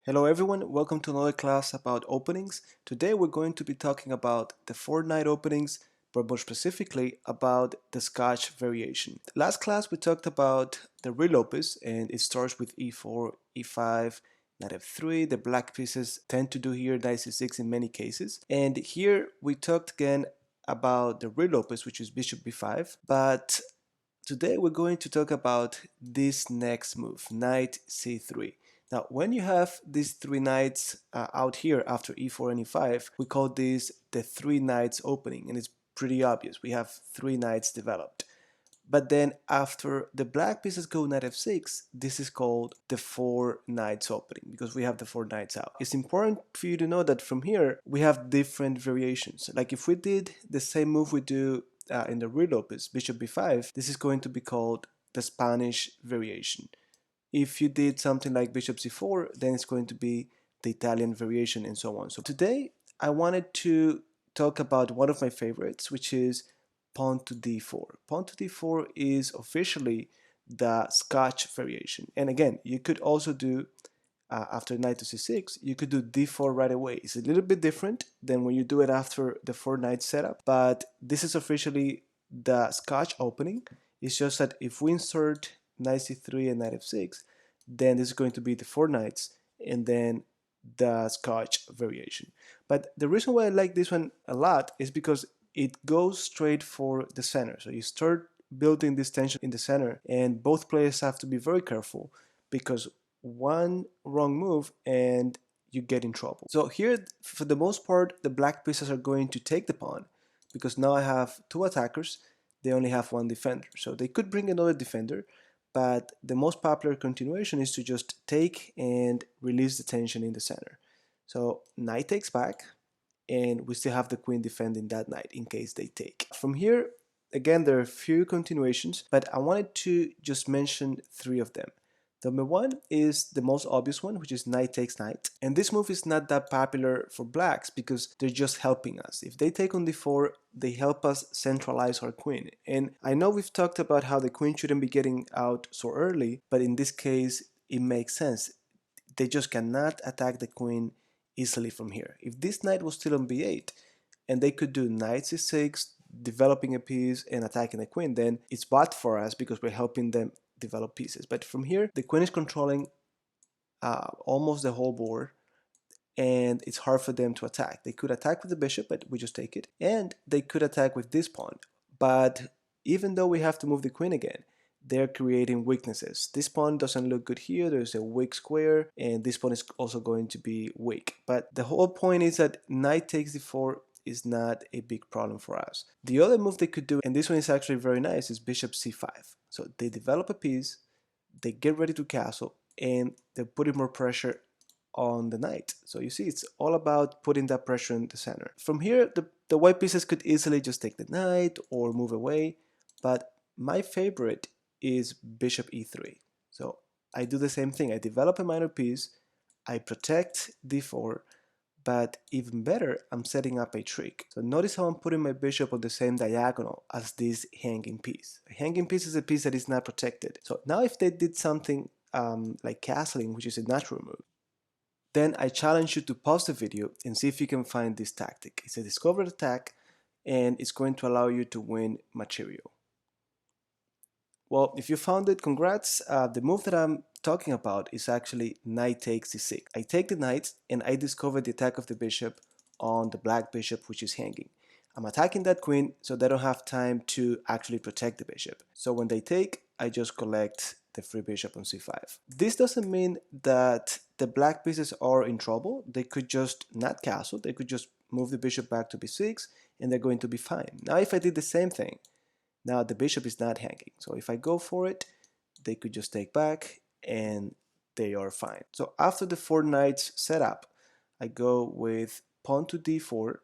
Hello everyone, welcome to another class about openings. Today we're going to be talking about the 4-knight openings, but more specifically about the Scotch variation. Last class we talked about the real opus, and it starts with e4, e5, knight f3. The black pieces tend to do here knight c6 in many cases. And here we talked again about the real opus, which is bishop b5, but today we're going to talk about this next move, knight c3. Now, when you have these three knights out here after e4 and e5, we call this the three knights opening, and it's pretty obvious. We have three knights developed. But then after the black pieces go knight f6, this is called the four knights opening because we have the four knights out. It's important for you to know that from here we have different variations. Like if we did the same move we do in the real opus, bishop b5, this is going to be called the Spanish variation. If you did something like bishop c4, then it's going to be the Italian variation and so on. So today I wanted to talk about one of my favorites, which is pawn to d4. Pawn to d4 is officially the Scotch variation. And again, you could also do, after knight to c6, you could do d4 right away. It's a little bit different than when you do it after the 4-knight setup, but this is officially the Scotch opening. It's just that if we insert knight c3 and knight f6, then this is going to be the 4 knights and then the Scotch variation. But the reason why I like this one a lot is because it goes straight for the center. So you start building this tension in the center, and both players have to be very careful because one wrong move and you get in trouble. So here, for the most part, the black pieces are going to take the pawn because now I have two attackers. They only have one defender. So they could bring another defender, but the most popular continuation is to just take and release the tension in the center. So knight takes back, and we still have the queen defending that knight in case they take. From here, again, there are a few continuations, but I wanted to just mention three of them. Number one is the most obvious one, which is knight takes knight. And this move is not that popular for blacks because they're just helping us. If they take on d4, they help us centralize our queen. And I know we've talked about how the queen shouldn't be getting out so early, but in this case, it makes sense. They just cannot attack the queen easily from here. If this knight was still on b8, and they could do knight c6, developing a piece and attacking the queen, then it's bad for us because we're helping them develop pieces. But from here, the queen is controlling almost the whole board, and it's hard for them to attack. They could attack with the bishop, but we just take it, and they could attack with this pawn. But even though we have to move the queen again, they're creating weaknesses. This pawn doesn't look good here. There's a weak square, and this pawn is also going to be weak. But the whole point is that knight takes d4 is not a big problem for us. The other move they could do, and this one is actually very nice, is bishop c5. So they develop a piece, they get ready to castle, and they're putting more pressure on the knight. So you see, it's all about putting that pressure in the center. From here, the white pieces could easily just take the knight or move away, but my favorite is bishop e3. So I do the same thing. I develop a minor piece, I protect d4, but even better, I'm setting up a trick. So notice how I'm putting my bishop on the same diagonal as this hanging piece. A hanging piece is a piece that is not protected. So now if they did something like castling, which is a natural move, then I challenge you to pause the video and see if you can find this tactic. It's a discovered attack, and it's going to allow you to win material. Well, if you found it, congrats. The move that I'm talking about is actually knight takes c6. I take the knight and I discover the attack of the bishop on the black bishop, which is hanging. I'm attacking that queen, so they don't have time to actually protect the bishop. So when they take, I just collect the free bishop on c5. This doesn't mean that the black pieces are in trouble. They could just not castle. They could just move the bishop back to b6 and they're going to be fine. Now if I did the same thing, now the bishop is not hanging. So if I go for it, they could just take back and they are fine. So after the 4 knights setup, I go with pawn to d4,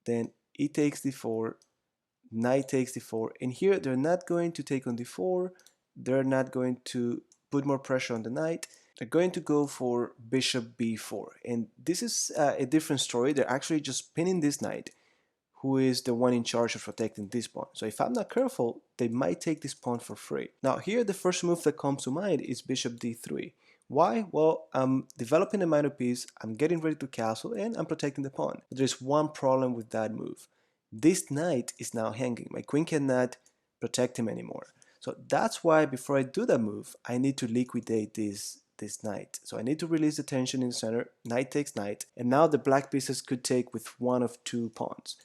then e takes d4, knight takes d4, and here they're not going to take on d4, they're not going to put more pressure on the knight, they're going to go for bishop b4, and this is a different story. They're actually just pinning this knight, who is the one in charge of protecting this pawn. So if I'm not careful, they might take this pawn for free. Now here the first move that comes to mind is bishop d3, Why? Well, I'm developing a minor piece, I'm getting ready to castle, and I'm protecting the pawn. But there's one problem with that move. This knight is now hanging. My queen cannot protect him anymore. So that's why before I do that move, I need to liquidate this knight. So I need to release the tension in the center, knight takes knight, and now the black pieces could take with one of two pawns.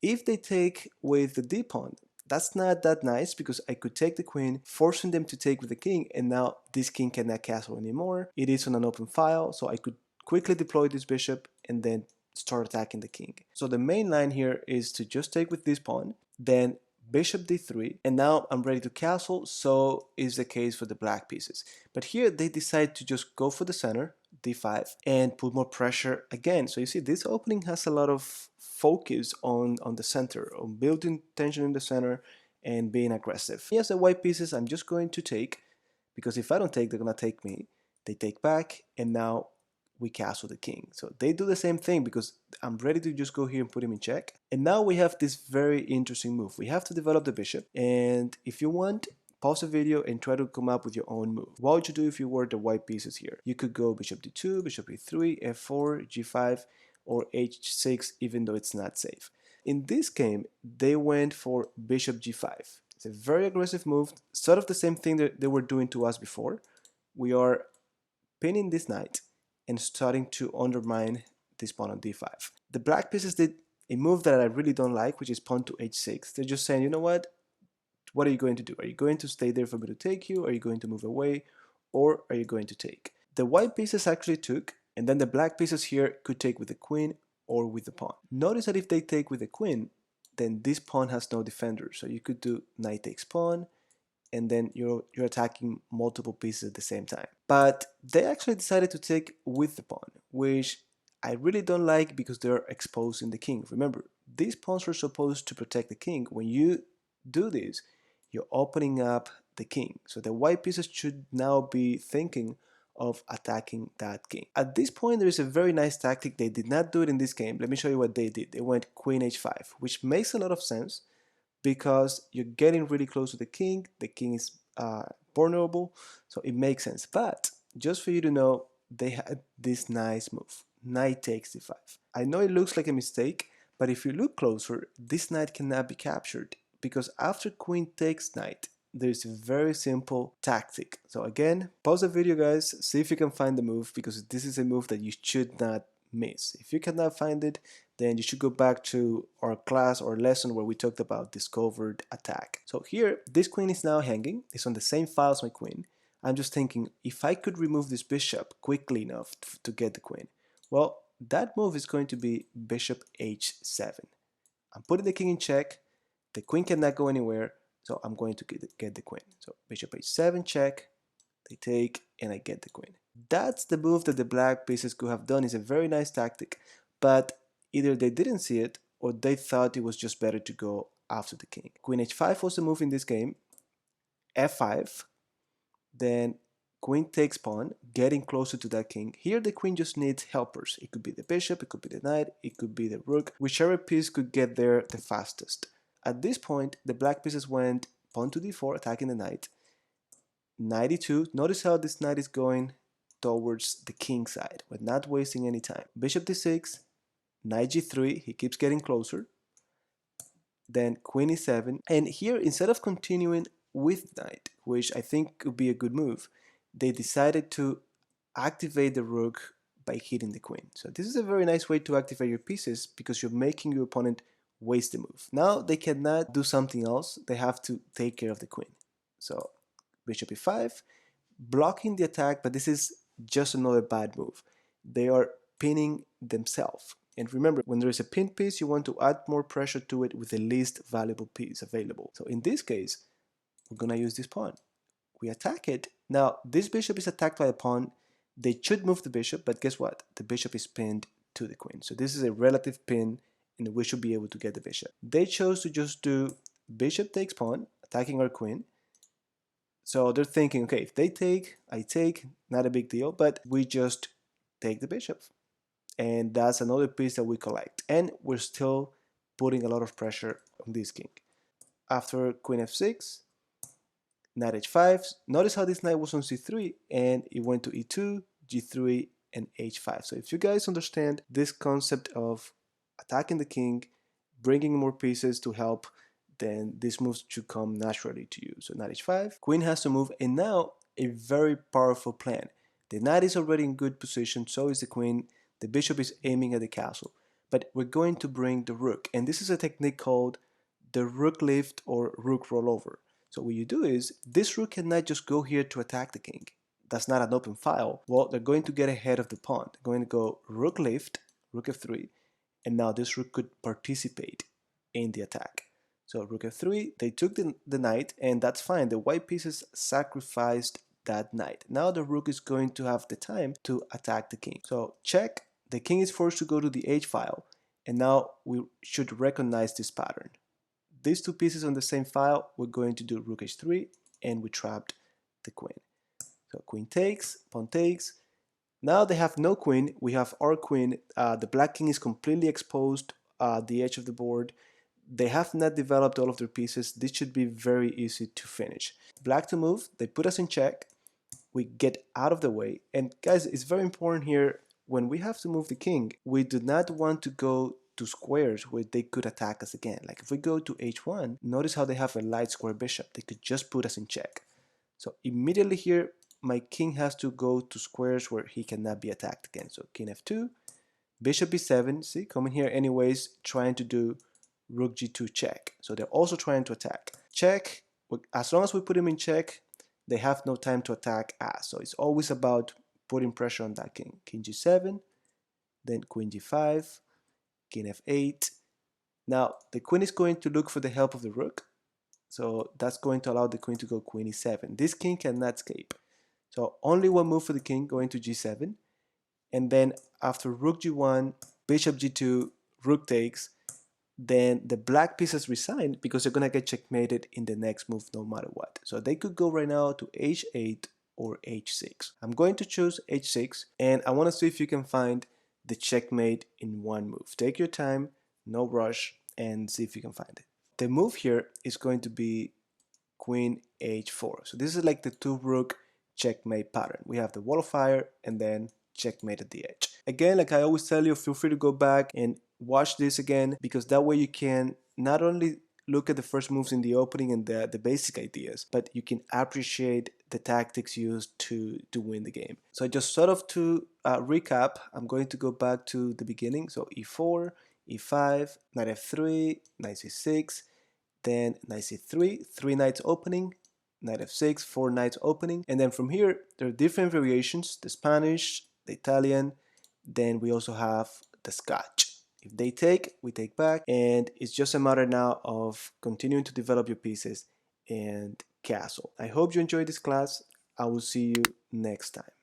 If they take with the d pawn, that's not that nice because I could take the queen, forcing them to take with the king, and now this king cannot castle anymore. It is on an open file, so I could quickly deploy this bishop and then start attacking the king. So the main line here is to just take with this pawn, then bishop d3, and now I'm ready to castle, so is the case for the black pieces. But here they decide to just go for the center, d5, and put more pressure again. So you see this opening has a lot of focus on the center, on building tension in the center and being aggressive. Yes, the white pieces I'm just going to take, because if I don't take, they're gonna take me. They take back, and now we castle the king. So they do the same thing because I'm ready to just go here and put him in check. And now we have this very interesting move. We have to develop the bishop, and if you want, pause the video and try to come up with your own move. What would you do if you were the white pieces here? You could go bishop d2, bishop e3, f4, g5, or h6, even though it's not safe. In this game, they went for bishop g5. It's a very aggressive move, sort of the same thing that they were doing to us before. We are pinning this knight and starting to undermine this pawn on d5. The black pieces did a move that I really don't like, which is pawn to h6. They're just saying, you know what are you going to do? Are you going to stay there for me to take you? Are you going to move away? Or are you going to take? The white pieces actually took, and then the black pieces here could take with the queen or with the pawn. Notice that if they take with the queen, then this pawn has no defender. So you could do knight takes pawn, and then you're attacking multiple pieces at the same time. But they actually decided to take with the pawn, which I really don't like because they're exposing the king. Remember, these pawns are supposed to protect the king. When you do this, you're opening up the king. So the white pieces should now be thinking of attacking that king. At this point, there is a very nice tactic. They did not do it in this game. Let me show you what they did. They went queen h5, which makes a lot of sense because you're getting really close to the king. The king is vulnerable, so it makes sense. But just for you to know, they had this nice move. Knight takes d5. I know it looks like a mistake, but if you look closer, this knight cannot be captured because after queen takes knight, there's a very simple tactic. So again, pause the video guys, see if you can find the move because this is a move that you should not miss. If you cannot find it, then you should go back to our class or lesson where we talked about discovered attack. So here, this queen is now hanging. It's on the same file as my queen. I'm just thinking, if I could remove this bishop quickly enough to get the queen, well, that move is going to be bishop h7. I'm putting the king in check. The queen cannot go anywhere, so I'm going to get the queen. So bishop h7 check, they take, and I get the queen. That's the move that the black pieces could have done. It's a very nice tactic, but either they didn't see it or they thought it was just better to go after the king. Queen h5 was the move in this game, f5, then queen takes pawn, getting closer to that king. Here the queen just needs helpers. It could be the bishop, it could be the knight, it could be the rook, whichever piece could get there the fastest. At this point, the black pieces went pawn to d4, attacking the knight, knight e2. Notice how this knight is going towards the king side, but not wasting any time. Bishop d6, knight g3, he keeps getting closer, then queen e7, and here instead of continuing with knight, which I think could be a good move, they decided to activate the rook by hitting the queen. So this is a very nice way to activate your pieces because you're making your opponent waste the move. Now they cannot do something else, they have to take care of the queen. So bishop e5, blocking the attack, but this is just another bad move. They are pinning themselves. And remember, when there is a pinned piece, you want to add more pressure to it with the least valuable piece available. So in this case, we're going to use this pawn. We attack it. Now, this bishop is attacked by a pawn. They should move the bishop, but guess what? The bishop is pinned to the queen. So this is a relative pin, and we should be able to get the bishop. They chose to just do bishop takes pawn, attacking our queen. So they're thinking, okay, if they take, I take, not a big deal, but we just take the bishop. And that's another piece that we collect. And we're still putting a lot of pressure on this king. After queen f6, knight h5. Notice how this knight was on c3 and it went to e2, g3, and h5. So if you guys understand this concept of attacking the king, bringing more pieces to help, then these moves should come naturally to you. So knight h5, queen has to move, and now a very powerful plan. The knight is already in good position, so is the queen. The bishop is aiming at the castle, but we're going to bring the rook, and this is a technique called the Rook Lift or Rook Rollover. So what you do is, this rook cannot just go here to attack the king. That's not an open file. Well, they're going to get ahead of the pawn. They're going to go Rook Lift, Rook f3, and now this rook could participate in the attack. So Rook f3, they took the knight, and that's fine. The white pieces sacrificed that knight. Now the rook is going to have the time to attack the king. So check, the king is forced to go to the h file, and now we should recognize this pattern. These two pieces on the same file, we're going to do Rook h3, and we trapped the queen. So queen takes, pawn takes. Now they have no queen, we have our queen. The black king is completely exposed the edge of the board. They have not developed all of their pieces. This should be very easy to finish. Black to move, they put us in check. We get out of the way. And guys, it's very important here, when we have to move the king, we do not want to go to squares where they could attack us again. Like if we go to h1, notice how they have a light square bishop. They could just put us in check. So immediately here, my king has to go to squares where he cannot be attacked again. So king f2, bishop b7, see, coming here anyways, trying to do rook g2 check. So they're also trying to attack. Check, as long as we put him in check, they have no time to attack us. So it's always about putting pressure on that king. King g7, then queen g5, king f8. Now the queen is going to look for the help of the rook. So that's going to allow the queen to go queen e7. This king cannot escape. So only one move for the king, going to g7. And then after rook g1, bishop g2, rook takes, then the black pieces resign because they're going to get checkmated in the next move no matter what. So they could go right now to h8 or h6. I'm going to choose h6, and I want to see if you can find the checkmate in one move. Take your time, no rush, and see if you can find it. The move here is going to be queen h4. So this is like the two rook checkmate pattern. We have the wall of fire and then checkmate at the edge. Again, like I always tell you, feel free to go back and watch this again, because that way you can not only look at the first moves in the opening and the basic ideas, but you can appreciate the tactics used to win the game. So just sort of to recap, I'm going to go back to the beginning. So e4, e5, knight f3, knight c6, then knight c3, 3 knights opening, knight f6, 4 knights opening, and then from here there are different variations: the Spanish, the Italian, then we also have the Scotch. If they take, we take back, and it's just a matter now of continuing to develop your pieces and castle. I hope you enjoyed this class. I will see you next time.